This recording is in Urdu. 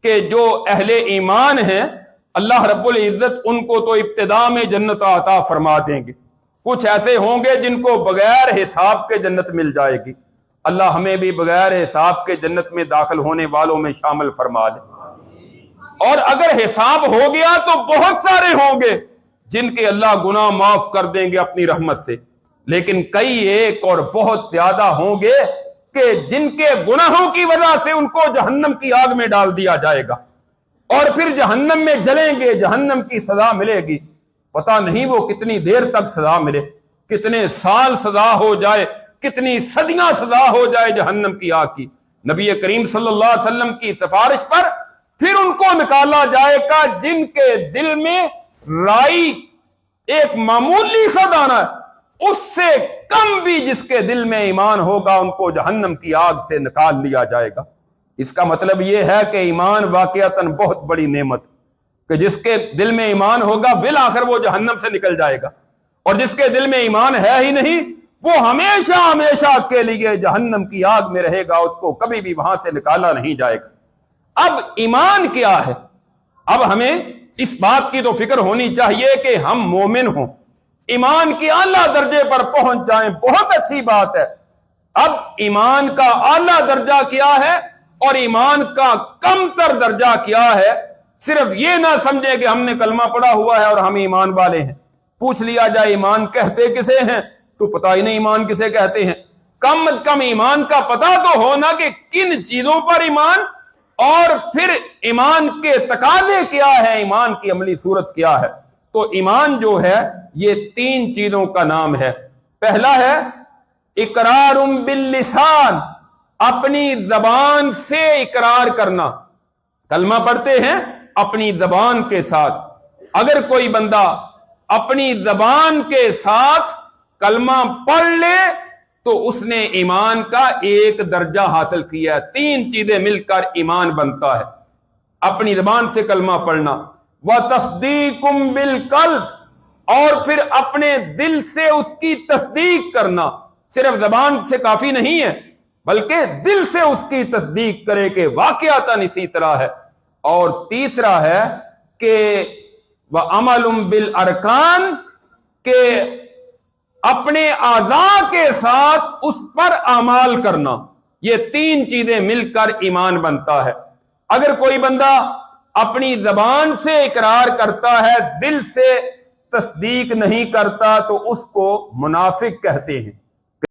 کہ جو اہل ایمان ہیں اللہ رب العزت ان کو تو ابتدا میں جنت عطا فرما دیں گے، کچھ ایسے ہوں گے جن کو بغیر حساب کے جنت مل جائے گی۔ اللہ ہمیں بھی بغیر حساب کے جنت میں داخل ہونے والوں میں شامل فرما دے۔ اور اگر حساب ہو گیا تو بہت سارے ہوں گے جن کے اللہ گناہ معاف کر دیں گے اپنی رحمت سے، لیکن کئی ایک اور بہت زیادہ ہوں گے کہ جن کے گناہوں کی وجہ سے ان کو جہنم کی آگ میں ڈال دیا جائے گا اور پھر جہنم میں جلیں گے، جہنم کی سزا ملے گی، پتہ نہیں وہ کتنی دیر تک سزا ملے، کتنے سال سزا ہو جائے، کتنی صدیاں سزا ہو جائے جہنم کی آگ کی۔ نبی کریم صلی اللہ علیہ وسلم کی سفارش پر پھر ان کو نکالا جائے گا جن کے دل میں رائی ایک معمولی سا دانہ ہے، اس سے کم بھی جس کے دل میں ایمان ہوگا ان کو جہنم کی آگ سے نکال لیا جائے گا۔ اس کا مطلب یہ ہے کہ ایمان واقعتاً بہت بڑی نعمت کہ جس کے دل میں ایمان ہوگا بالآخر وہ جہنم سے نکل جائے گا، اور جس کے دل میں ایمان ہے ہی نہیں وہ ہمیشہ ہمیشہ کے لیے جہنم کی آگ میں رہے گا، اس کو کبھی بھی وہاں سے نکالا نہیں جائے گا۔ اب ایمان کیا ہے؟ اب ہمیں اس بات کی تو فکر ہونی چاہیے کہ ہم مومن ہوں، ایمان کی اعلیٰ درجے پر پہنچ جائیں، بہت اچھی بات ہے۔ اب ایمان کا اعلیٰ درجہ کیا ہے اور ایمان کا کم تر درجہ کیا ہے، صرف یہ نہ سمجھے کہ ہم نے کلمہ پڑھا ہوا ہے اور ہم ایمان والے ہیں۔ پوچھ لیا جائے ایمان کہتے کسے ہیں تو پتہ ہی نہیں ایمان کسے کہتے ہیں۔ کم از کم ایمان کا پتہ تو ہونا کہ کن چیزوں پر ایمان، اور پھر ایمان کے تقاضے کیا ہے، ایمان کی عملی صورت کیا ہے۔ تو ایمان جو ہے یہ تین چیزوں کا نام ہے۔ پہلا ہے اقرار باللسان، اپنی زبان سے اقرار کرنا، کلمہ پڑھتے ہیں اپنی زبان کے ساتھ۔ اگر کوئی بندہ اپنی زبان کے ساتھ کلمہ پڑھ لے تو اس نے ایمان کا ایک درجہ حاصل کیا ہے۔ تین چیزیں مل کر ایمان بنتا ہے، اپنی زبان سے کلمہ پڑھنا، وَتَصْدِيقٌ بِالْقَلْبِ، اور پھر اپنے دل سے اس کی تصدیق کرنا۔ صرف زبان سے کافی نہیں ہے بلکہ دل سے اس کی تصدیق کرے کہ واقعتاً اسی طرح ہے۔ اور تیسرا ہے کہ وَعَمَلٌ بِالْأَرْكَانِ، کہ اپنے اعضاء کے ساتھ اس پر اعمال کرنا۔ یہ تین چیزیں مل کر ایمان بنتا ہے۔ اگر کوئی بندہ اپنی زبان سے اقرار کرتا ہے، دل سے تصدیق نہیں کرتا، تو اس کو منافق کہتے ہیں۔